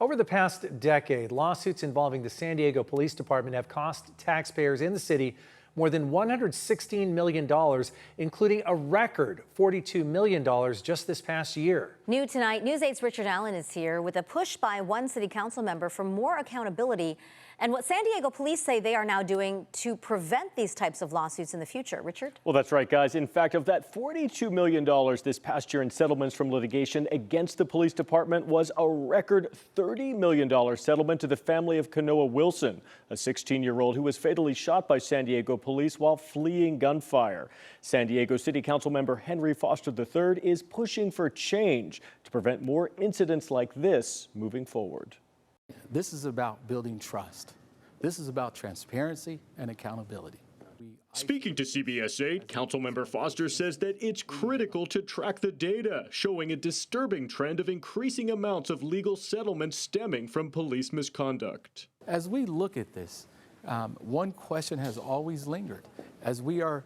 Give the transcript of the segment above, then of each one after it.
Over the past decade, lawsuits involving the San Diego Police Department have cost taxpayers in the city more than $116 million, including a record $42 million just this past year. New tonight, News 8's Richard Allen is here with a push by one city council member for more accountability and what San Diego police say they are now doing to prevent these types of lawsuits in the future. Richard? Well, that's right, guys. In fact, of that $42 million this past year in settlements from litigation against the police department was a record $30 million settlement to the family of Kanoa Wilson, a 16-year-old who was fatally shot by San Diego police while fleeing gunfire. San Diego City Councilmember Henry Foster III is pushing for change to prevent more incidents like this moving forward. This is about building trust. This is about transparency and accountability. Speaking to CBS 8, Councilmember Foster says that it's critical to track the data, showing a disturbing trend of increasing amounts of legal settlements stemming from police misconduct. As we look at this, one question has always lingered. As we are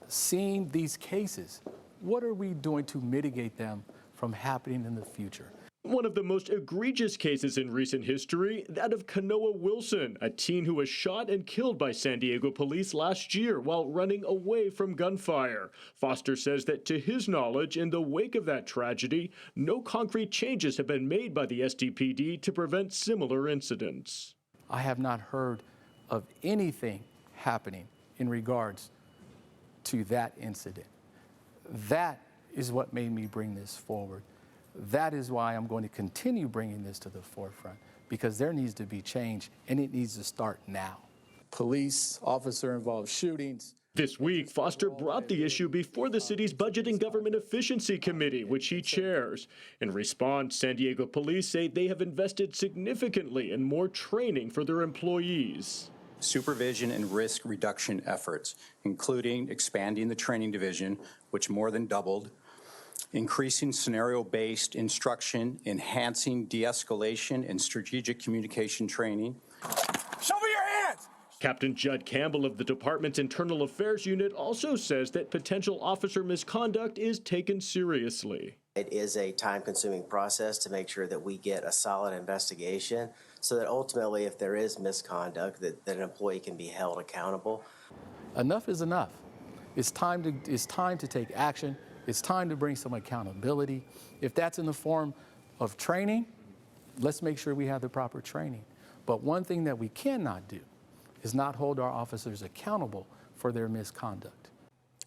seeing these cases, what are we doing to mitigate them from happening in the future? One of the most egregious cases in recent history, that of Kanoa Wilson, a teen who was shot and killed by San Diego police last year while running away from gunfire. Foster says that to his knowledge, in the wake of that tragedy, no concrete changes have been made by the SDPD to prevent similar incidents. I have not heard of anything happening in regards to that incident. That is what made me bring this forward. That is why I'm going to continue bringing this to the forefront, because there needs to be change, and it needs to start now. Police officer involved shootings. This week, Foster brought the issue before the city's Budget and Government Efficiency Committee, which he chairs. In response, San Diego police say they have invested significantly in more training for their employees. Supervision and risk reduction efforts, including expanding the training division, which more than doubled, increasing scenario-based instruction, enhancing de-escalation and strategic communication training. Show me your hands! Captain Judd Campbell of the department's Internal Affairs Unit also says that potential officer misconduct is taken seriously. It is a time-consuming process to make sure that we get a solid investigation so that ultimately, if there is misconduct, that an employee can be held accountable. Enough is enough. It's time to take action. It's time to bring some accountability. If that's in the form of training, let's make sure we have the proper training. But one thing that we cannot do is not hold our officers accountable for their misconduct.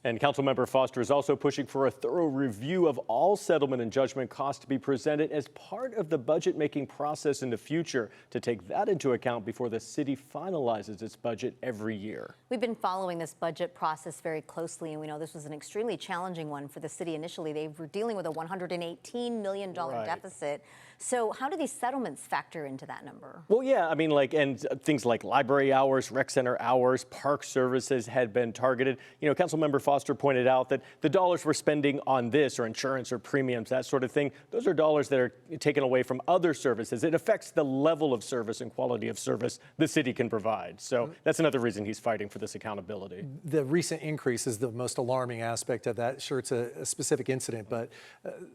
And Councilmember Foster is also pushing for a thorough review of all settlement and judgment costs to be presented as part of the budget-making process in the future, to take that into account before the city finalizes its budget every year. We've been following this budget process very closely, and we know this was an extremely challenging one for the city initially. They were dealing with a $118 million deficit. So how do these settlements factor into that number? Well, yeah, I mean, and things like library hours, rec center hours, park services had been targeted. You know, Councilmember Foster pointed out that the dollars we're spending on this, or insurance or premiums, that sort of thing, those are dollars that are taken away from other services. It affects the level of service and quality of service the city can provide. So that's another reason he's fighting for this accountability. The recent increase is the most alarming aspect of that. Sure, it's a specific incident, but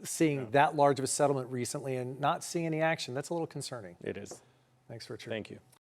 seeing that large of a settlement recently and not seeing any action, that's a little concerning. It is. Thanks, Richard. Thank you.